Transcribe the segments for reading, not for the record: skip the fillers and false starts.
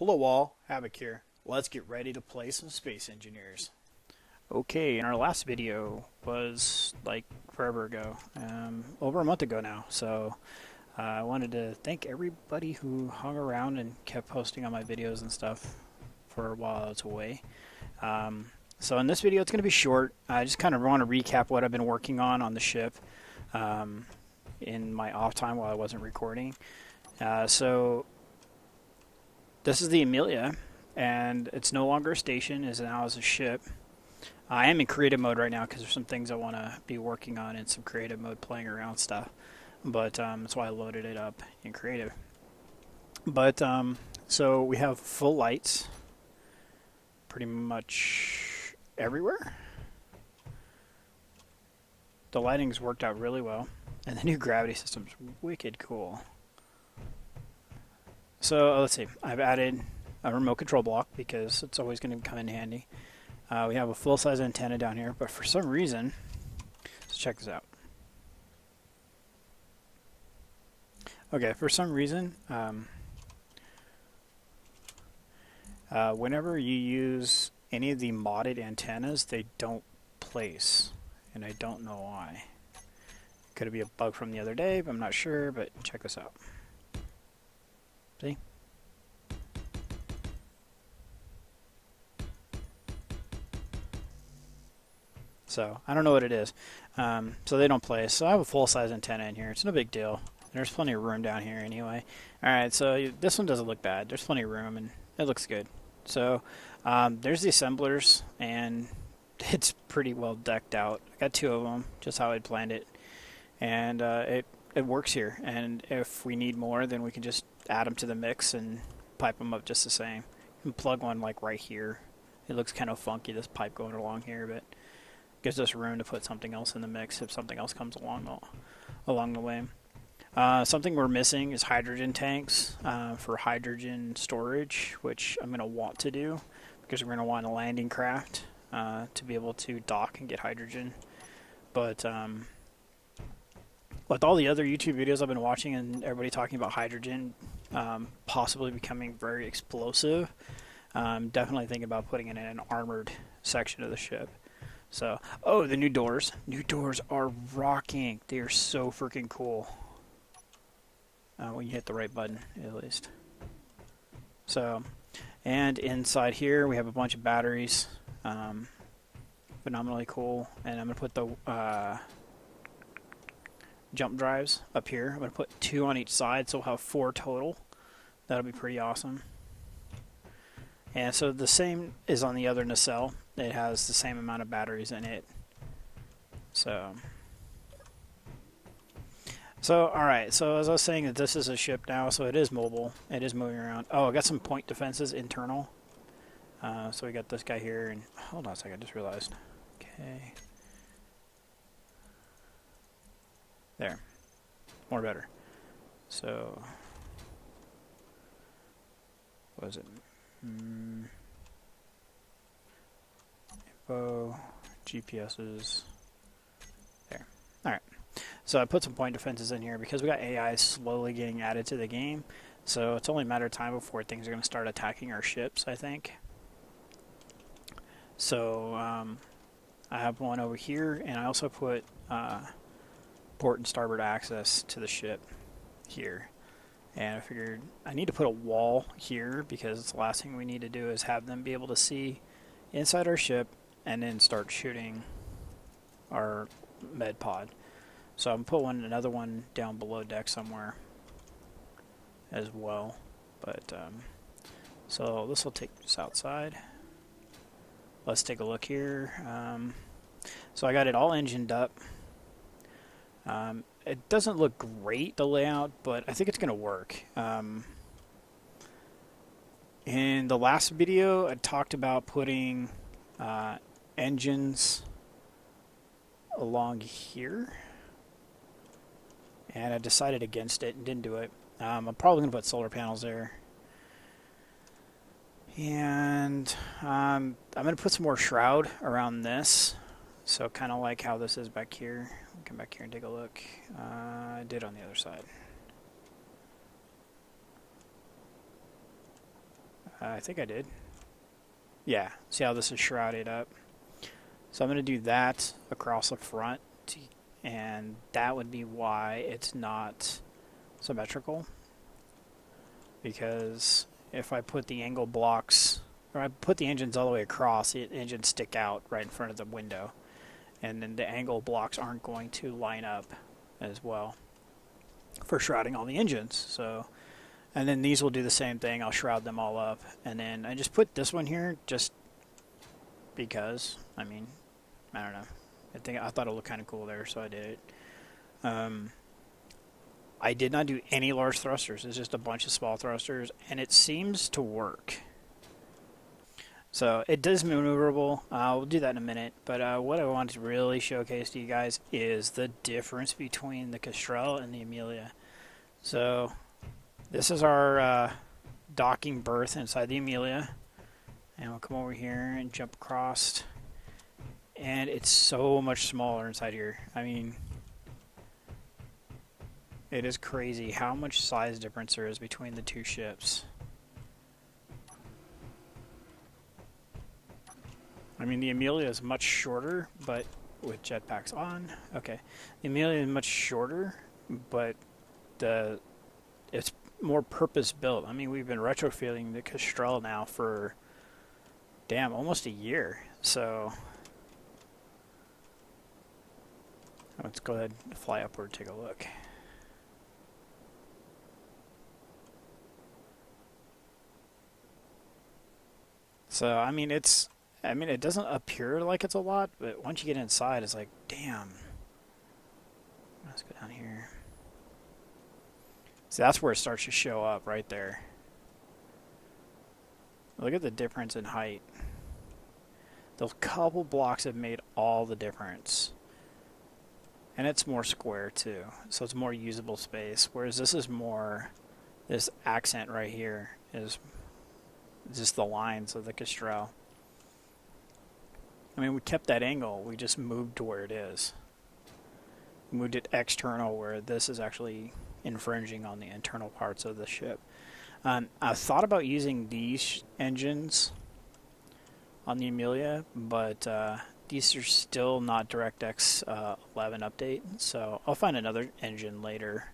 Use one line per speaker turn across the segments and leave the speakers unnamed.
Hello all, Havoc here. Let's get ready to play some Space Engineers. Okay, in our last video was like forever ago, over a month ago now, so I wanted to thank everybody who hung around and kept posting on my videos and stuff for a while I was away. So in this video it's going to be short. I just kind of want to recap what I've been working on the ship in my off time while I wasn't recording. So this is the Emilia, and it's no longer a station, it's now as a ship. I am in creative mode right now because there's some things I want to be working on in some creative mode, playing around stuff. But that's why I loaded it up in creative. But so we have full lights pretty much everywhere. The lighting's worked out really well, and the new gravity system's wicked cool. So let's see, I've added a remote control block because it's always going to come in handy. We have a full-size antenna down here, but for some reason, let's check this out. Okay, for some reason, whenever you use any of the modded antennas, they don't place, and I don't know why. Could it be a bug from the other day, but I'm not sure, but check this out. See? So I don't know what it is. So they don't play. So I have a full-size antenna in here. It's no big deal. There's plenty of room down here anyway. Alright, so this one doesn't look bad. There's plenty of room and it looks good. So there's the assemblers, and it's pretty well decked out. I got two of them, just how I'd planned it. And it works here. And if we need more, then we can just add them to the mix and pipe them up just the same. You can plug one like right here. It looks kind of funky, this pipe going along here, but gives us room to put something else in the mix if something else comes along the way. Something we're missing is hydrogen tanks for hydrogen storage, which I'm going to want to do because we're going to want a landing craft to be able to dock and get hydrogen. But with all the other YouTube videos I've been watching and everybody talking about hydrogen possibly becoming very explosive, I'm definitely thinking about putting it in an armored section of the ship. So, oh, the new doors. New doors are rocking. They are so freaking cool. When you hit the right button, at least. So, and inside here we have a bunch of batteries. Phenomenally cool. And I'm going to put the jump drives up here. I'm going to put 2 on each side, so we'll have 4 total. That'll be pretty awesome. And so the same is on the other nacelle. It has the same amount of batteries in it. So alright, so as I was saying, that this is a ship now, so it is mobile. It is moving around. Oh, I got some point defenses internal. So we got this guy here, and hold on a second, I just realized. Okay. There. More better. So what is it? Info, GPSs, there. Alright, so I put some point defenses in here because we got AI slowly getting added to the game, so it's only a matter of time before things are going to start attacking our ships, I think. So I have one over here, and I also put port and starboard access to the ship here. And I figured I need to put a wall here because the last thing we need to do is have them be able to see inside our ship and then start shooting our med pod. So I'm going to put another one down below deck somewhere as well. But so this will take us outside. Let's take a look here. So I got it all engined up. It doesn't look great, the layout, but I think it's going to work. In the last video, I talked about putting engines along here, and I decided against it and didn't do it. I'm probably going to put solar panels there. And I'm going to put some more shroud around this. So kind of like how this is back here. Come back here and take a look. I did on the other side. I think I did. Yeah, see how this is shrouded up? So I'm going to do that across the front, and that would be why it's not symmetrical. Because if I put the angle blocks, or I put the engines all the way across, the engines stick out right in front of the window. And then the angle blocks aren't going to line up as well for shrouding all the engines. So, and then these will do the same thing. I'll shroud them all up. And then I just put this one here just because, I mean, I don't know. I thought it looked kind of cool there, so I did it. I did not do any large thrusters. It's just a bunch of small thrusters, and it seems to work. So it does maneuverable. We'll do that in a minute. But what I wanted to really showcase to you guys is the difference between the Kestrel and the Emilia. So this is our docking berth inside the Emilia. And we'll come over here and jump across. And it's so much smaller inside here. I mean, it is crazy how much size difference there is between the two ships. I mean, the Emilia is much shorter, but with jetpacks on. Okay, the Emilia is much shorter, but it's more purpose-built. I mean, we've been retrofitting the Kestrel now for, almost a year. So let's go ahead and fly upward and take a look. So, I mean, it doesn't appear like it's a lot, but once you get inside, it's like, damn. Let's go down here. So that's where it starts to show up, right there. Look at the difference in height. Those couple blocks have made all the difference. And it's more square, too. So it's more usable space. Whereas this is more, this accent right here is just the lines of the Kestrel. I mean, we kept that angle. We just moved to where it is. We moved it external, where this is actually infringing on the internal parts of the ship. I thought about using these engines on the Emilia, but these are still not DirectX 11 update, so I'll find another engine later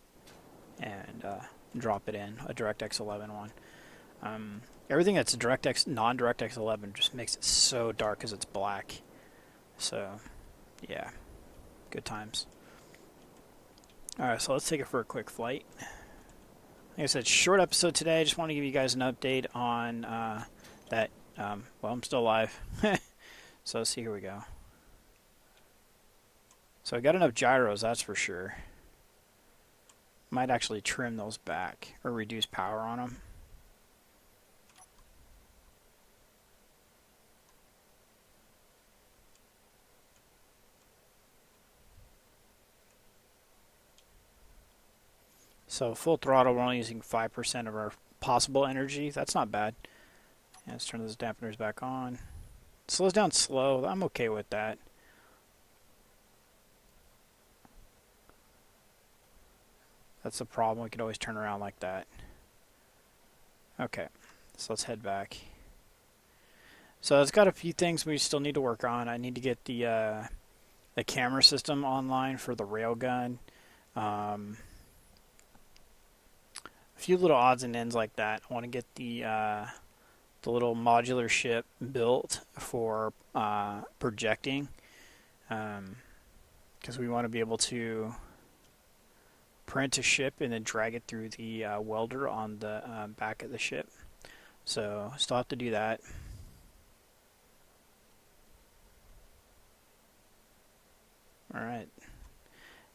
and drop it in, a DirectX 11 one. Everything that's non-DirectX 11 just makes it so dark because it's black. So, yeah, good times. Alright, so let's take it for a quick flight. Like I said, short episode today. I just want to give you guys an update on that. Well, I'm still alive. So let's see, here we go. So I got enough gyros, that's for sure. Might actually trim those back or reduce power on them. So full throttle, we're only using 5% of our possible energy. That's not bad. Yeah, let's turn those dampeners back on. It slows down slow. I'm okay with that. That's the problem. We could always turn around like that. Okay, so let's head back. So it's got a few things we still need to work on. I need to get the camera system online for the railgun. A few little odds and ends like that. I want to get the little modular ship built for projecting, because we want to be able to print a ship and then drag it through the welder on the back of the ship. So still have to do that. Alright.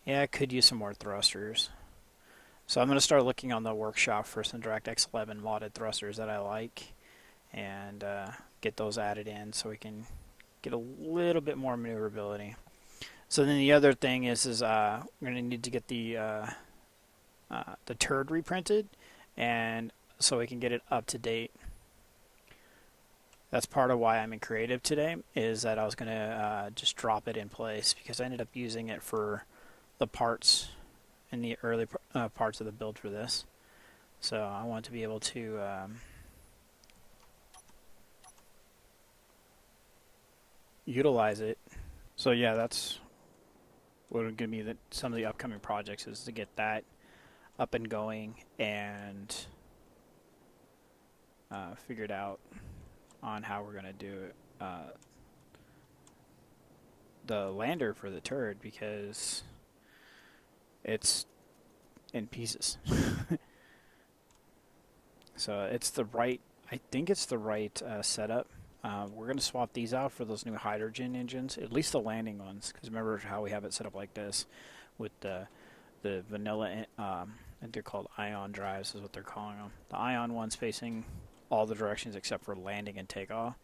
Yeah, I could use some more thrusters. So I'm going to start looking on the workshop for some DirectX 11 modded thrusters that I like, and get those added in so we can get a little bit more maneuverability. So then the other thing is we're going to need to get the T.U.R.D reprinted, and so we can get it up to date. That's part of why I'm in creative today, is that I was going to just drop it in place, because I ended up using it for the parts in the early parts of the build for this. So I want to be able to utilize it. So yeah, that's what are going to be some of the upcoming projects is to get that up and going and figured out on how we're going to do it. The lander for the T.U.R.D because it's in pieces. So it's the right, I think it's the right setup. We're going to swap these out for those new hydrogen engines, at least the landing ones, because remember how we have it set up like this with the vanilla, I think they're called ion drives is what they're calling them. The ion ones facing all the directions except for landing and takeoff.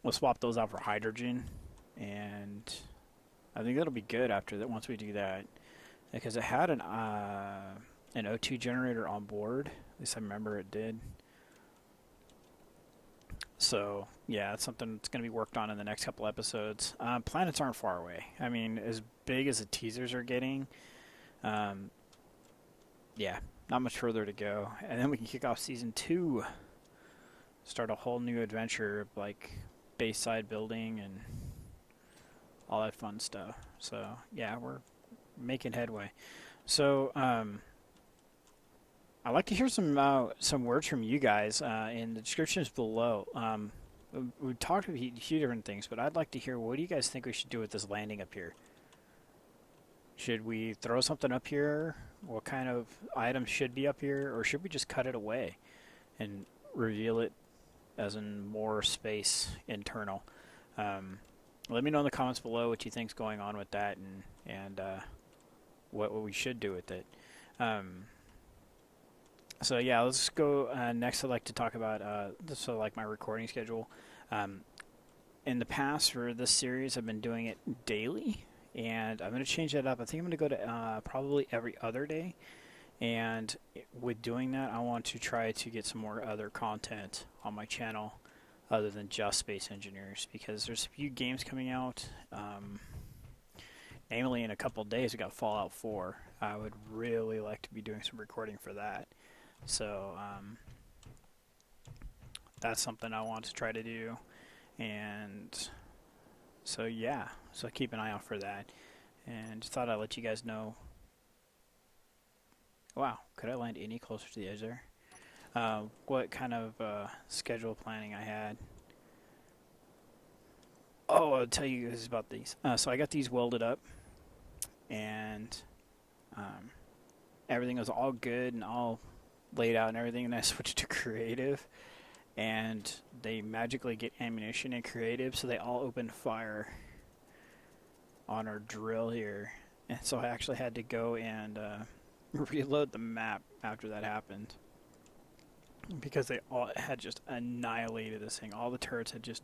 We'll swap those out for hydrogen, and I think that'll be good after that once we do that, because it had an O2 generator on board. At least I remember it did. So yeah, it's something that's going to be worked on in the next couple episodes. Planets aren't far away. I mean, as big as the teasers are getting, yeah, not much further to go. And then we can kick off season 2, start a whole new adventure like base side building and all that fun stuff. So yeah, we're making headway. So I'd like to hear some words from you guys in the descriptions below. We talked about a few different things, but I'd like to hear, what do you guys think we should do with this landing up here? Should we throw something up here? What kind of items should be up here? Or should we just cut it away and reveal it as in more space internal? Let me know in the comments below what you think's going on with that and what we should do with it. So yeah, let's go next. I'd like to talk about like my recording schedule. In the past for this series, I've been doing it daily, and I'm going to change that up. I think I'm going to go to probably every other day. And with doing that, I want to try to get some more other content on my channel other than just Space Engineers, because there's a few games coming out. Namely, in a couple of days, we got Fallout 4. I would really like to be doing some recording for that. So that's something I want to try to do, and so yeah, so keep an eye out for that. And just thought I'd let you guys know. Wow, could I land any closer to the edge there? What kind of schedule planning I had. Oh, I'll tell you guys about these. So I got these welded up, and everything was all good and all laid out and everything, and I switched to creative, and they magically get ammunition in creative, so they all open fire on our drill here, and so I actually had to go and reload the map after that happened, because they all had just annihilated this thing. All the turrets had just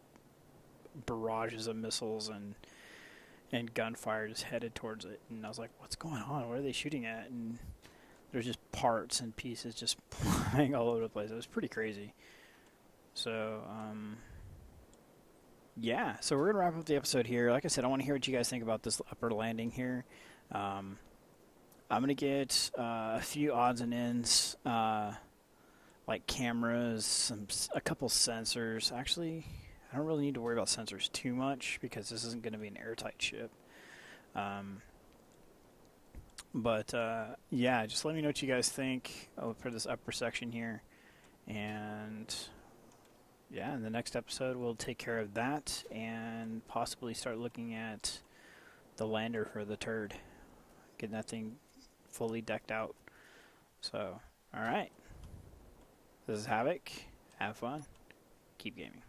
barrages of missiles and gunfire just headed towards it, and I was like, what's going on? What are they shooting at? And there's just parts and pieces just flying all over the place. It was pretty crazy. So, yeah. So we're going to wrap up the episode here. Like I said, I want to hear what you guys think about this upper landing here. I'm going to get a few odds and ends, like cameras, a couple sensors. Actually, I don't really need to worry about sensors too much because this isn't going to be an airtight ship. But yeah, just let me know what you guys think for this upper section here. And yeah, in the next episode, we'll take care of that and possibly start looking at the lander for the T.U.R.D. Getting that thing fully decked out. So, alright. This is Havoc. Have fun. Keep gaming.